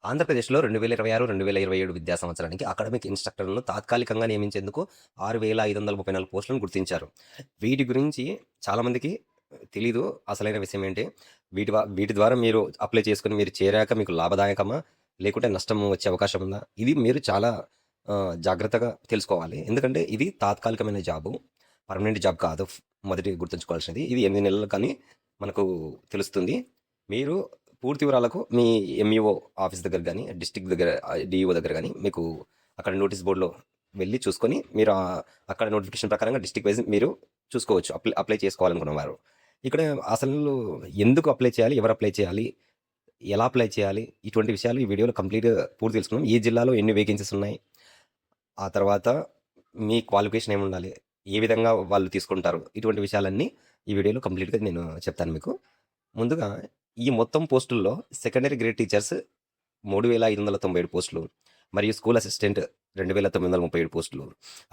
ఆంధ్రప్రదేశ్‌లో 2026, 2027 విద్యా సంవత్సరానికి అకాడమిక్ ఇన్‌స్ట్రక్టర్‌లను తాత్కాలికంగా నియమించేందుకు 6,534 పోస్టులను గుర్తించారు. వీటి గురించి చాలామందికి తెలీదు. అసలైన విషయం ఏంటి? వీటి ద్వారా మీరు అప్లై చేసుకొని మీరు చేరాక మీకు లాభదాయకమా? లేకుంటే నష్టం వచ్చే అవకాశం ఉందా? ఇది మీరు చాలా జాగ్రత్తగా తెలుసుకోవాలి. ఎందుకంటే ఇది తాత్కాలికమైన జాబు. పర్మనెంట్ జాబ్ కాదు. మొదటి గుర్తుంచుకోవాల్సినది. ఇది 8 నెలలు కానీ మనకు తెలుస్తుంది. మీరు పూర్తి వివరాలకు మీ ఎంఈఓ ఆఫీస్ దగ్గర గానీ, డిస్ట్రిక్ట్ దగ్గర డీఈఓ దగ్గర గానీ, మీకు అక్కడ నోటీస్ బోర్డ్‌లో వెళ్లి చూసుకొని, మీరు అక్కడ నోటిఫికేషన్ ప్రకారంగా డిస్ట్రిక్ట్ వైస్ మీరు చూసుకోవచ్చు. అప్లై చేసుకోవాలనుకున్నవారు. ఇక్కడ అసలు ఎందుకు అప్లై చేయాలి? ఎవరు అప్లై చేయాలి? ఎలా అప్లై చేయాలి? ఇటువంటి విషయాలు ఈ వీడియోలో కంప్లీట్‌గా పూర్తి తెలుసుకుందాం. ఏ జిల్లాలో ఎన్ని వేకెన్సీస్ ఉన్నాయి? ఆ తర్వాత మీ క్వాలిఫికేషన్ ఏముండాలి? ఏ విధంగా వాళ్ళు తీసుకుంటారు? ఇటువంటి విషయాలన్నీ ఈ వీడియోలో కంప్లీట్‌గా నేను చెప్తాను మీకు. ముందుగా ఈ మొత్తం పోస్టుల్లో సెకండరీ గ్రేడ్ టీచర్స్ 3,597 పోస్టులు మరియు స్కూల్ అసిస్టెంట్ 2,937 పోస్టులు.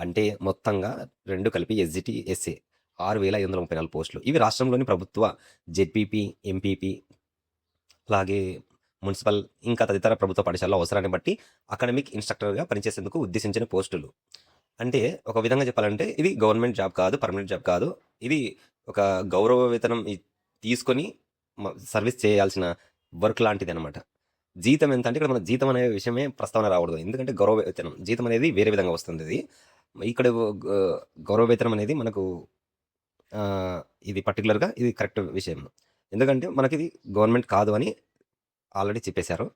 అంటే మొత్తంగా 2 కలిపి ఎస్జిటి, ఎస్ఏ 6,534 పోస్టులు. ఇవి రాష్ట్రంలోని ప్రభుత్వ జెడ్పీపీ, ఎంపీపీ అలాగే మున్సిపల్ ఇంకా తదితర ప్రభుత్వ పాఠశాలలో అవసరాన్ని బట్టి అకాడమిక్ ఇన్‌స్ట్రక్టర్‌గా పనిచేసేందుకు ఉద్దేశించిన పోస్టులు. అంటే ఒక విధంగా చెప్పాలంటే ఇది గవర్నమెంట్ జాబ్ కాదు, పర్మనెంట్ జాబ్ కాదు. ఇది ఒక గౌరవ వేతనం తీసుకొని సర్వీస్ చేయాల్సిన వర్క్ లాంటిదనమాట. జీతం ఎంత అంటే ఇక్కడ మన జీతం అనే విషయమే ప్రస్తావన రాకూడదు. ఎందుకంటే గౌరవ వేతనం. జీతం అనేది వేరే విధంగా వస్తుందిది. ఇక్కడ గౌరవ వేతనం అనేది మనకు ఇది పర్టిక్యులర్‌గా ఇది కరెక్ట్ విషయం. ఎందుకంటే మనకిది గవర్నమెంట్ కాదు అని ఆల్రెడీ చెప్పేశారు.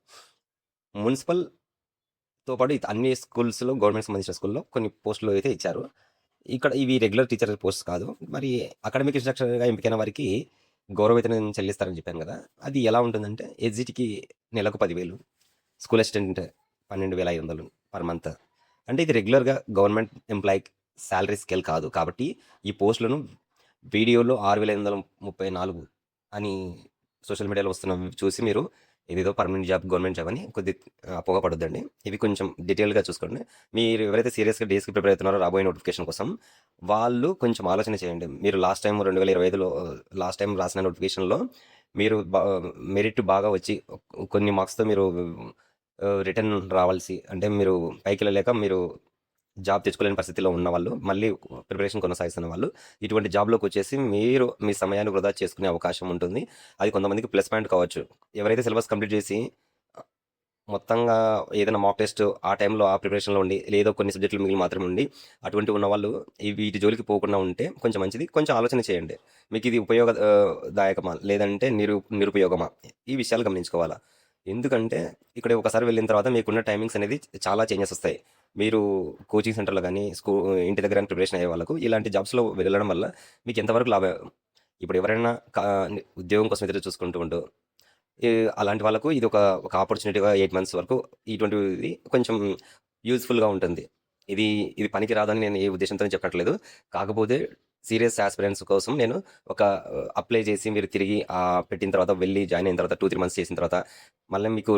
మున్సిపల్‌తో పాటు అన్ని స్కూల్స్‌లో గవర్నమెంట్‌కి సంబంధించిన స్కూల్‌లో కొన్ని పోస్టులు అయితే ఇచ్చారు. ఇక్కడ ఇవి రెగ్యులర్ టీచర్ పోస్ట్ కాదు. మరి అకాడమిక్ ఇన్‌స్ట్రక్టర్‌గా ఎంపికైన వారికి గౌరవ వేతనం చెల్లిస్తారని చెప్పాను కదా! అది ఎలా ఉంటుందంటే ఎస్జిటికి నెలకు 10,000, స్కూల్ అసిస్టెంట్ 12,500 పర్ మంత్. అంటే ఇది రెగ్యులర్‌గా గవర్నమెంట్ ఎంప్లాయీ సాలరీ స్కేల్ కాదు. కాబట్టి ఈ పోస్టులను వీడియోలో 6,534 అని సోషల్ మీడియాలో వస్తున్నవి చూసి మీరు ఇదేదో పర్మనెంట్ జాబ్, గవర్నమెంట్ జాబ్ అని అపోహ పడొద్దండి. ఇవి కొంచెం డీటెయిల్‌గా చూసుకోండి. మీరు ఎవరైతే సీరియస్‌గా డేస్‌కి ప్రిపేర్ అవుతున్నారో రాబోయే నోటిఫికేషన్ కోసం, వాళ్ళు కొంచెం ఆలోచన చేయండి. మీరు లాస్ట్ టైమ్ 2025లో లాస్ట్ టైమ్ రాసిన నోటిఫికేషన్‌లో మీరు మెరిట్ బాగా వచ్చి కొన్ని మార్క్స్‌తో మీరు రిటర్న్ రావాల్సి అంటే మీరు పైకెళ్ళలేక మీరు జాబ్ తెచ్చుకోలేని పరిస్థితిలో ఉన్నవాళ్ళు, మళ్ళీ ప్రిపరేషన్ కొనసాగిస్తున్న వాళ్ళు, ఇటువంటి జాబ్‌లోకి వచ్చేసి మీరు మీ సమయాన్ని వృధా చేసుకునే అవకాశం ఉంటుంది. అది కొంతమందికి ప్లస్ పాయింట్ కావచ్చు. ఎవరైతే సిలబస్ కంప్లీట్ చేసి మొత్తంగా ఏదైనా మాక్ టెస్ట్ ఆ టైంలో ఆ ప్రిపరేషన్‌లో ఉండి, లేదో కొన్ని సబ్జెక్టులు మిగిలి మాత్రమే ఉండి, అటువంటి ఉన్నవాళ్ళు వీటి జోలికి పోకుండా ఉంటే కొంచెం మంచిది. కొంచెం ఆలోచన చేయండి. మీకు ఇది దాయకమా? లేదంటే నిరుపయోగమా? ఈ విషయాలు గమనించుకోవాలా. ఎందుకంటే ఇక్కడ ఒకసారి వెళ్ళిన తర్వాత మీకున్న టైమింగ్స్ అనేది చాలా చేంజెస్ వస్తాయి. మీరు కోచింగ్ సెంటర్‌లో గానీ, ఇంటి దగ్గర గానీ ప్రిపరేషన్ అయ్యే వాళ్ళకు ఇలాంటి జాబ్స్‌లో వెళ్ళడం వల్ల మీకు ఎంతవరకు లాభం? ఇప్పుడు ఎవరైనా ఉద్యోగం కోసం ఎదురు చూసుకుంటూ ఉంటూ ఈ అలాంటి వాళ్ళకు ఇది ఒక ఆపర్చునిటీగా 8 మంత్స్ వరకు ఇటువంటిది కొంచెం యూజ్‌ఫుల్‌గా ఉంటుంది. ఇది ఇది పనికి రాదని నేను ఏ ఉద్దేశంతోని చెప్పట్లేదు. కాకపోతే సీరియస్ యాస్పిరెంట్స్ కోసం నేను ఒక అప్లై చేసి మీరు తిరిగి పెట్టిన తర్వాత వెళ్లి జాయిన్ అయిన తర్వాత 2, 3 మంత్స్ చేసిన తర్వాత మళ్ళీ మీకు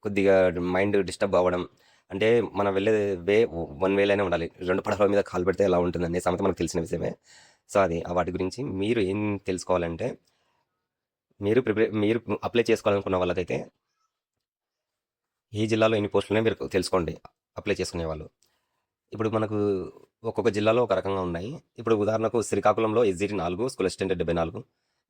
కొద్దిగా మైండ్ డిస్టర్బ్ అవ్వడం. అంటే మనం వెళ్ళే వన్ వేలోనే ఉండాలి. 2 పడవల మీద కాలు పెడితే ఎలా ఉంటుందనే సామెత మనకు తెలిసిన విషయమే. సో, అది వాటి గురించి మీరు ఏం తెలుసుకోవాలంటే మీరు అప్లై చేసుకోవాలనుకున్న వాళ్ళకైతే ఏ జిల్లాలో ఎన్ని పోస్టులున్నాయో మీరు తెలుసుకోండి అప్లై చేసుకునేవాళ్ళు. ఇప్పుడు మనకు ఒక్కొక్క జిల్లాలో ఒక రకంగా ఉన్నాయి. ఇప్పుడు ఉదాహరణకు శ్రీకాకుళంలో ఎస్జిటి 4, స్కూల్ అసిస్టెంట్ 74,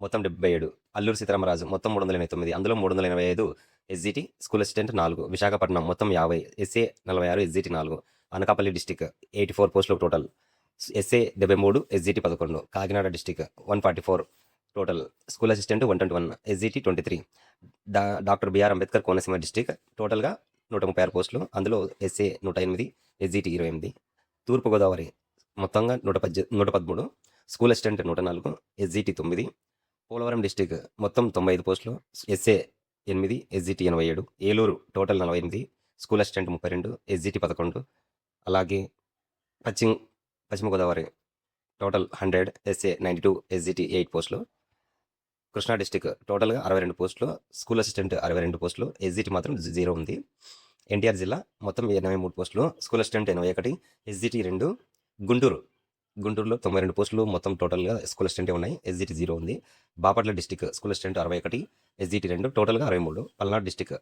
మొత్తం 77. అల్లూరు సీతారామరాజు మొత్తం 389, అందులో 385 ఎస్జిటి, స్కూల్ అసిస్టెంట్ 4. విశాఖపట్నం మొత్తం 50, ఎస్ఏ 46, ఎస్జిటి 4. అనకాపల్లి డిస్టిక్ 84 పోస్టులు total, SA 73, SGT 11. Kakinada district 144 total, school assistant 121, SGT 23. Doctor BR Ambedkar Konaseema district టోటల్గా 136 పోస్టులు, అందులో ఎస్ఏ 108, ఎస్జిటి 28. తూర్పుగోదావరి మొత్తంగా 113, school assistant 104, SGT 9. Polavaram district మొత్తం 95 పోస్టులు, SA 8, SGT 87. Eluru total 48, school assistant 32, SGT 11. అలాగే పశ్చిమ గోదావరి టోటల్ 100, ఎస్ఏ 92, ఎస్జిటి 8 పోస్టులు. కృష్ణా డిస్టిక్ టోటల్గా 62 పోస్టులు, స్కూల్ అసిస్టెంట్ 62 పోస్టులు, ఎస్జిటి మాత్రం 0 ఉంది. ఎన్టీఆర్ జిల్లా మొత్తం 83 పోస్టులు, స్కూల్ అసిస్టెంట్ 81, ఎస్జిటి 2. గుంటూరులో 92 పోస్టులు, మొత్తం టోటల్గా స్కూల్ అసిస్టెంటే ఉన్నాయి, ఎస్జిటి 0 ఉంది. Bapatla district school assistant 61, SGT 2, టోటల్గా 63. Palnadu district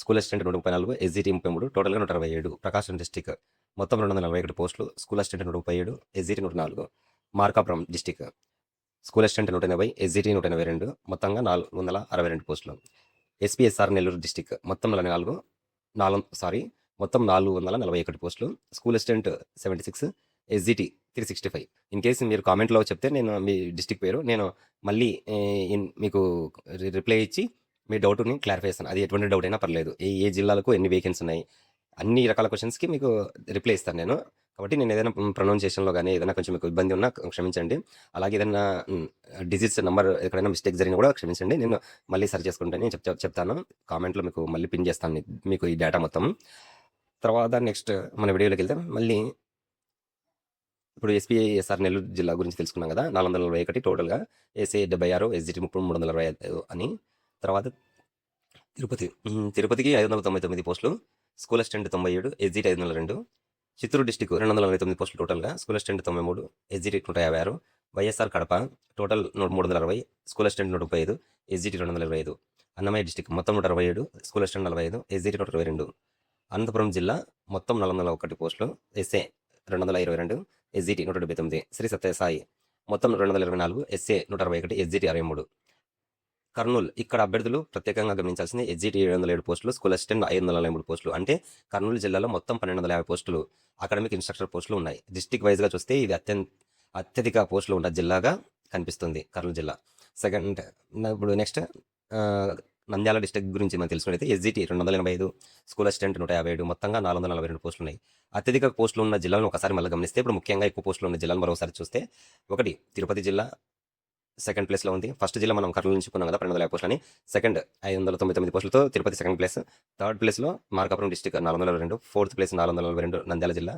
school assistant 134, SGT 33, టోటల్గా 167. ప్రకాశం డిస్టిక్ మొత్తం 241 పోస్టులు, school assistant 137, SGT 104. Markapuram district school assistant 180, SGT 182, మొత్తంగా 462 పోస్టులు. ఎస్పీఎస్ఆర్ నెల్లూరు డిస్టిక్ మొత్తం 441 పోస్టులు, school assistant 76, SGT 365. In case మీరు కామెంట్లో చెప్తే నేను మీ డిస్టిక్ పేరు నేను మళ్ళీ మీకు రిప్లై ఇచ్చి మీ డౌట్ని క్లారిఫై చేస్తాను. అది ఎటువంటి డౌట్ అయినా పర్లేదు. ఏ ఏ జిల్లాలకు ఎన్ని వేకెన్సీ ఉన్నాయి, అన్ని రకాల క్వశ్చన్స్కి మీకు రిప్లై ఇస్తాను నేను. కాబట్టి నేను ఏదైనా ప్రొనౌన్సియేషన్లో కానీ ఏదైనా కొంచెం మీకు ఇబ్బంది ఉన్నా క్షమించండి. అలాగే ఏదైనా డిజిట్స్ నెంబర్ ఎక్కడైనా మిస్టేక్ జరిగినా కూడా క్షమించండి. నేను మళ్ళీ సరి చేసుకుంటాను చెప్తాను. కామెంట్లో మీకు మళ్ళీ పిన్ చేస్తాను మీకు ఈ డేటా మొత్తం. తర్వాత నెక్స్ట్ మన వీడియోలోకి వెళ్తే మళ్ళీ ఇప్పుడు ఎస్పీఎస్ఆర్ నెల్లూరు జిల్లా గురించి తెలుసుకున్నాం కదా. 441 టోటల్గా, ఏసీ 76, ఎస్జిటి 325 అని. తర్వాత తిరుపతికి 599 పోస్టులు, school assistant 97, SGT 502. Chittoor district 249 పోస్టులు టోటల్గా, school assistant 93, SGT 156. YSR Kadapa total 360, school assistant 135, SGT 225. Annamayya district మొత్తం 167, స్కూల్ అసిస్టెంట్ 45, ఎస్జిటి 122. అనంతపురం జిల్లా మొత్తం 401 పోస్టులు, ఎస్ఏ 222, ఎస్జిటి 179. శ్రీ సత్యసాయి మొత్తం 224, ఎస్ఏ 161, ఎస్జిటి 63. కర్నూలు ఇక్కడ అభ్యర్థులు ప్రత్యేకంగా గమనించాల్సింది ఎస్జిటి 707 పోస్టులు, స్కూల్ అసిస్టెంట్ 543 పోస్టులు. అంటే కర్నూలు జిల్లాలో మొత్తం 1250 పోస్టులు అకాడమిక్ ఇన్స్ట్రక్టర్ పోస్టులు ఉన్నాయి. డిస్టిక్ వైజ్గా చూస్తే ఇది అత్యధిక పోస్టులు ఉన్న జిల్లాగా కనిపిస్తుంది కర్నూలు జిల్లా. సెకండ్ ఇప్పుడు నెక్స్ట్ నంద్యాల డిస్టిక్ గురించి మనం తెలుసుకున్నైతే ఎస్జిటి 285, స్కూల్ అసిస్టెంట్ 157, మొత్తంగా 442 పోస్టులు ఉన్నాయి. అత్యధిక పోస్టులు ఉన్న జిల్లాలను ఒకసారి మళ్ళీ గమనిస్తే ఇప్పుడు ముఖ్యంగా ఎక్కువ పోస్టులు ఉన్న జిల్లాలు మరోసారి చూస్తే 1 తిరుపతి జిల్లా సెకండ్ ప్లేస్లో ఉంది. ఫస్ట్ జిల్లా మనం కర్నూలు నుంచి చెప్పుకున్నాం కదా 1250 పోస్టులు అని. సెకండ్ 599 పోస్టులతో తిరుపతి సెకండ్ ప్లేస్. థర్డ్ ప్లేస్లో Markapuram district 442, fourth place 442 Nandyal జిల్లా,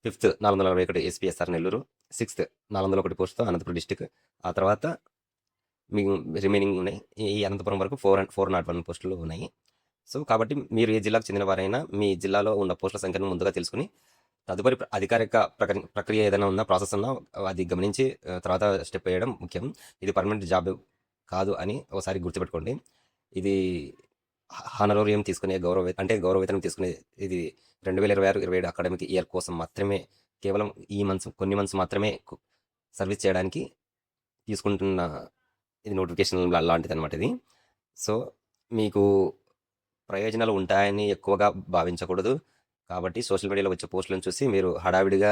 ఫిఫ్త్ 441 ఎస్పీఎస్ఆర్ నెల్లూరు, సిక్స్త్ 401 పోస్టుతో అనంతపురం డిస్టిక్. ఆ తర్వాత మీ రిమైనింగ్ ఉన్నాయి. ఈ అనంతపురం వరకు 401 పోస్టులు ఉన్నాయి. సో కాబట్టి మీరు ఏ జిల్లాకు చెందిన వారైనా మీ జిల్లాలో ఉన్న పోస్టుల సంఖ్యను ముందుగా తెలుసుకుని తదుపరి అధికారిక ప్రక్రియ ఏదైనా ఉన్నా ప్రాసెస్ ఉన్నా అది గమనించి తర్వాత స్టెప్ వేయడం ముఖ్యం. ఇది పర్మనెంట్ జాబ్ కాదు అని ఒకసారి గుర్తుపెట్టుకోండి. ఇది హానరోరియం తీసుకునే గౌరవవేతనం తీసుకునే ఇది 2026-27 అకాడమిక్ ఇయర్ కోసం మాత్రమే, కేవలం ఈ కొన్ని మంత్స్ మాత్రమే సర్వీస్ చేయడానికి తీసుకుంటున్న ఇది నోటిఫికేషన్ లాంటిది అనమాట ఇది. సో మీకు ప్రయోజనాలు ఉంటాయని ఎక్కువగా భావించకూడదు. కాబట్టి సోషల్ మీడియాలో వచ్చే పోస్టులను చూసి మీరు హడావిడిగా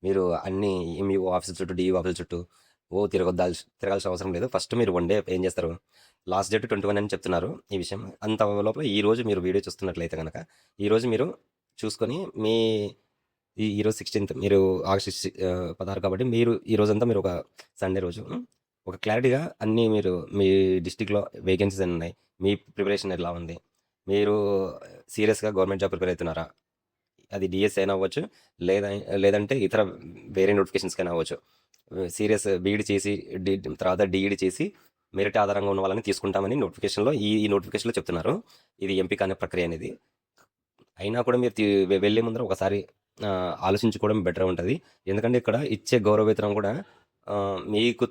మీరు అన్ని ఎంఈఓ ఆఫీసుల చుట్టూ, డిఈఓ ఆఫీసుల చుట్టూ తిరగాల్సిన అవసరం లేదు. ఫస్ట్ మీరు వన్ డే ఏం చేస్తారు, లాస్ట్ డేట్ 21 అని చెప్తున్నారు ఈ విషయం. అంత లోపల ఈరోజు మీరు వీడియో చూస్తున్నట్లయితే కనుక ఈరోజు మీరు చూసుకొని ఈరోజు 16th, మీరు ఆగస్టు 16 కాబట్టి మీరు ఈ రోజంతా మీరు ఒక సండే రోజు ఒక క్లారిటీగా అన్నీ మీరు మీ డిస్టిక్లో వేకెన్సీస్ ఎన్ని ఉన్నాయి, మీ ప్రిపరేషన్ ఎలా ఉంది, మీరు సీరియస్గా గవర్నమెంట్ జాబ్ ప్రిపేర్ అవుతున్నారా, అది డిఎస్సి అయినా అవ్వచ్చు, లేదంటే ఇతర వేరే నోటిఫికేషన్స్కైనా అవ్వచ్చు. సీరియస్ బీఈడి చేసి తర్వాత డిఈడి చేసి మెరిట్ ఆధారంగా ఉన్న వాళ్ళని తీసుకుంటామని నోటిఫికేషన్లో ఈ నోటిఫికేషన్లో చెప్తున్నారు. ఇది ఎంపిక అనే ప్రక్రియ అనేది. అయినా కూడా మీరు వెళ్ళే ముందర ఒకసారి ఆలోచించుకోవడం బెటర్ ఉంటుంది. ఎందుకంటే ఇక్కడ ఇచ్చే గౌరవవేతనం కూడా మీకు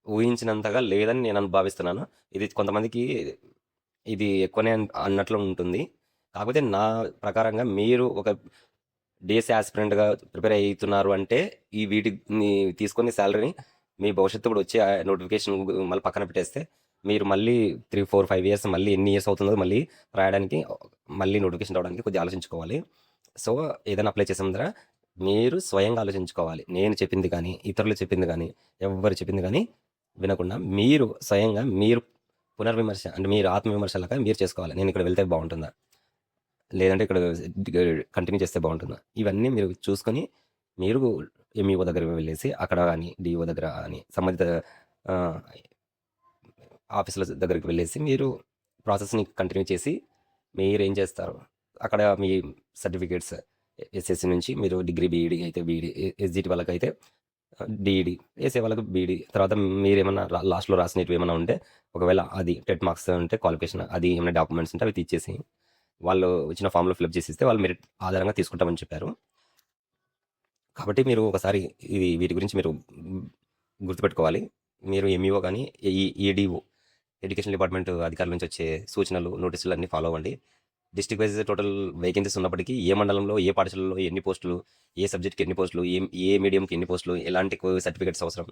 ఊహించినంతగా లేదని నేను భావిస్తున్నాను. ఇది కొంతమందికి ఇది ఎక్కువనే అన్నట్లు ఉంటుంది. కాకపోతే నా ప్రకారంగా మీరు ఒక డిఎస్సి ఆస్పిరెంట్గా ప్రిపేర్ అవుతున్నారు అంటే వీటిని తీసుకొని శాలరీని మీ భవిష్యత్తు కూడా వచ్చే నోటిఫికేషన్ మళ్ళీ పక్కన పెట్టేస్తే మీరు మళ్ళీ 3, 4, 5 ఇయర్స్ మళ్ళీ ఎన్ని ఇయర్స్ అవుతుందో మళ్ళీ రాయడానికి మళ్ళీ నోటిఫికేషన్ రావడానికి కొద్దిగా ఆలోచించుకోవాలి. సో ఏదైనా అప్లై చేసే ముందర మీరు స్వయంగా ఆలోచించుకోవాలి. నేను చెప్పింది కానీ, ఇతరులు చెప్పింది కానీ, ఎవరు చెప్పింది కానీ వినకుండా మీరు స్వయంగా మీరు పునర్విమర్శ అంటే మీరు ఆత్మవిమర్శలాగా మీరు చేసుకోవాలి. నేను ఇక్కడ వెళ్తే బాగుంటుందా, లేదంటే ఇక్కడ కంటిన్యూ చేస్తే బాగుంటుందా, ఇవన్నీ మీరు చూసుకొని మీరు ఎంఈఓ దగ్గర వెళ్ళేసి అక్కడ కానీ డిఓ దగ్గర కానీ సంబంధిత ఆఫీసుల దగ్గరికి వెళ్ళేసి మీరు ప్రాసెస్ని కంటిన్యూ చేసి మీరు ఏం చేస్తారు, అక్కడ మీ సర్టిఫికేట్స్ ఎస్ఎస్సి నుంచి మీరు డిగ్రీ బీఈడి అయితే బీఈడి, ఎస్జిటి వాళ్ళకైతే డిఈడి, వేసే వాళ్ళకి బీఈడి, తర్వాత మీరు ఏమన్నా లాస్ట్లో రాసినవి ఏమైనా ఉంటే ఒకవేళ అది టెట్ మార్క్స్ ఉంటే క్వాలిఫికేషన్ అది ఏమైనా డాక్యుమెంట్స్ ఉంటే అవి తీసేసి వాళ్ళు ఇచ్చిన ఫామ్లో ఫిల్అప్ చేసి ఇస్తే వాళ్ళు మెరిట్ ఆధారంగా తీసుకుంటామని చెప్పారు. కాబట్టి మీరు ఒకసారి వీటి గురించి మీరు గుర్తుపెట్టుకోవాలి. మీరు ఎంఈఓ కానీ ఈడిఓ ఎడ్యుకేషన్ డిపార్ట్మెంట్ అధికారుల నుంచి వచ్చే సూచనలు నోటీసులు అన్నీ ఫాలో అవ్వండి. డిస్ట్రిక్ట్ వైజ్ టోటల్ వేకెన్సీస్ ఉన్నప్పటికీ ఏ మండలంలో, ఏ పాఠశాలలో ఎన్ని పోస్టులు, ఏ సబ్జెక్ట్‌కి ఎన్ని పోస్టులు, ఏ మీడియంకి ఎన్ని పోస్టులు, ఎలాంటి సర్టిఫికేట్స్ అవసరం,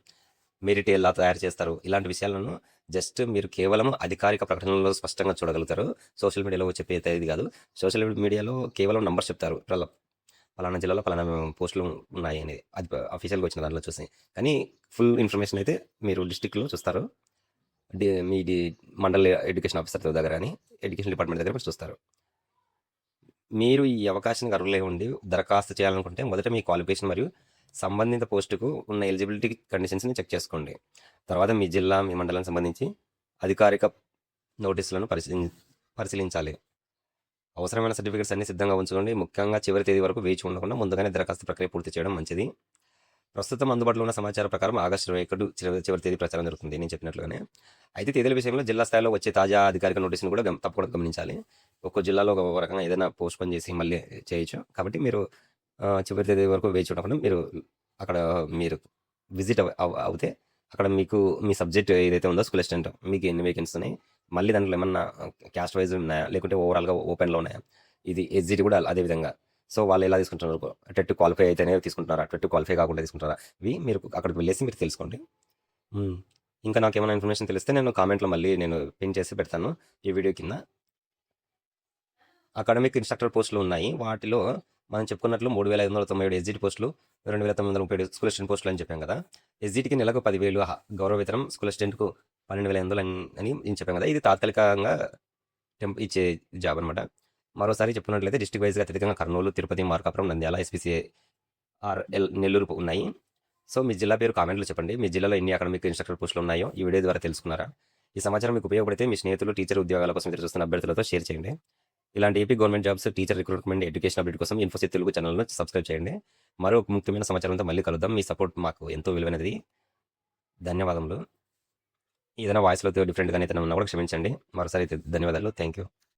మెరిట్ ఎలా తయారు చేస్తారు, ఇలాంటి విషయాలను జస్ట్ మీరు కేవలం అధికారిక ప్రకటనలో స్పష్టంగా చూడగలుగుతారు. సోషల్ మీడియాలో చెప్పేది ఇది కాదు. సోషల్ మీడియాలో కేవలం నంబర్స్ చెప్తారు. పలానా జిల్లాలో పలానా పోస్టులు ఉన్నాయి అనేది. అది అఫీషియల్‌గా వచ్చిన దాంట్లో చూసి. కానీ ఫుల్ ఇన్ఫర్మేషన్ అయితే మీరు డిస్ట్రిక్ట్‌లో చూస్తారు. మీది మండల ఎడ్యుకేషన్ ఆఫీసర్ దగ్గర గాని, ఎడ్యుకేషన్ డిపార్ట్మెంట్ దగ్గర మీరు చూస్తారు. మీరు ఈ అవకాశానికి అర్హులై ఉండి దరఖాస్తు చేయాలనుకుంటే మొదట మీ క్వాలిఫికేషన్ మరియు సంబంధిత పోస్టుకు ఉన్న ఎలిజిబిలిటీ కండిషన్స్ని చెక్ చేసుకోండి. తర్వాత మీ జిల్లా, మీ మండలానికి సంబంధించి అధికారిక నోటీసులను పరిశీలించాలి. అవసరమైన సర్టిఫికేట్స్ అన్ని సిద్ధంగా ఉంచుకోండి. ముఖ్యంగా చివరి తేదీ వరకు వేచి ఉండకుండా ముందుగానే దరఖాస్తు ప్రక్రియ పూర్తి చేయడం మంచిది. ప్రస్తుతం అందుబాటులో ఉన్న సమాచారం ప్రకారం ఆగస్టు 21 చివరి తేదీ ప్రచారం జరుగుతుంది నేను చెప్పినట్లుగానే. అయితే తేదీల విషయంలో జిల్లా స్థాయిలో వచ్చే తాజా అధికారిక నోటీసును కూడా తప్పకుండా గమనించాలి. ఒక్కో జిల్లాలో ఒక రకంగా ఏదైనా పోస్ట్ పోన్ చేసి మళ్ళీ చేయొచ్చు. కాబట్టి మీరు చివరి తేదీ వరకు వేచి ఉండకుండా మీరు అక్కడ మీరు విజిట్ అవుతే అక్కడ మీకు మీ సబ్జెక్ట్ ఏదైతే ఉందో స్కూల్ అసిస్టెంట్ మీకు ఎన్ని వేకెన్సీస్ ఉన్నాయి, మళ్ళీ దాంట్లో ఏమన్నా క్యాస్ట్ వైజ్ ఉన్నాయా, లేకుంటే ఓవరాల్గా ఓపెన్లో ఉన్నాయా, ఇది ఎస్జిటి కూడా అదే విధంగా. సో వాళ్ళు ఎలా తీసుకుంటున్నారు, టెట్ క్వాలిఫై అయితేనే తీసుకుంటున్నారా, టెట్ క్వాలిఫై కాకుండా తీసుకుంటారా, ఇవి మీరు అక్కడికి వెళ్ళేసి మీరు తెలుసుకోండి. ఇంకా నాకు ఏమైనా ఇన్ఫర్మేషన్ తెలిస్తే నేను కామెంట్లో మళ్ళీ నేను పిన్ చేసి పెడతాను ఈ వీడియో కింద. అకాడమిక్ ఇన్స్ట్రక్టర్ పోస్టులు ఉన్నాయి. వాటిలో మనం చెప్పుకున్నట్లు 3,597 ఎస్జిటి పోస్టులు, 2,937 స్కూల్ అసిస్టెంట్ పోస్టులు అని చెప్పాం కదా. ఎస్జిటికి నెలకు 10,000 గౌరవ వేతనం, స్కూల్ అసిస్టెంట్కు 12,500 అని చెప్పాం కదా. ఇది తాత్కాలికంగా ఇచ్చే జాబ్ అనమాట. మరోసారి చెప్పుకున్నట్లయితే డిస్ట్రిక్ట్ వైజ్గా అత్యధికంగా కర్నూలు, తిరుపతి, మార్కాపురం, నంద్యాల, SPCA, నెల్లూరు ఉన్నాయి. సో మీ జిల్లా పేరు కామెంట్లో చెప్పండి. మీ జిల్లాలో ఎన్ని అకాడమిక్ ఇన్స్ట్రక్టర్ పోస్టులు ఉన్నాయో ఈ వీడియో ద్వారా తెలుసుకున్నారా? ఈ సమాచారం మీకు ఉపయోగపడితే మీ స్నేహితులు, టీచర్ ఉద్యోగాల కోసం ఎదురు చూస్తున్న అభ్యర్థులతో షేర్ చేయండి. ఇలాంటి AP government jobs, teacher recruitment, education update కోసం ఇన్ఫోసిస్ తెలుగు ఛానల్ను సబ్స్క్రైబ్ చేయండి. మరో ముఖ్యమైన సమాచారంతో మళ్ళీ కలుద్దాం. మీ సపోర్ట్ మాకు ఎంతో విలువైనది. ధన్యవాదములు. ఏదైనా వాయిస్లో డిఫరెంట్గా ఏదైనా ఉన్నా కూడా క్షమించండి. మరోసారి ధన్యవాదాలు. Thank you.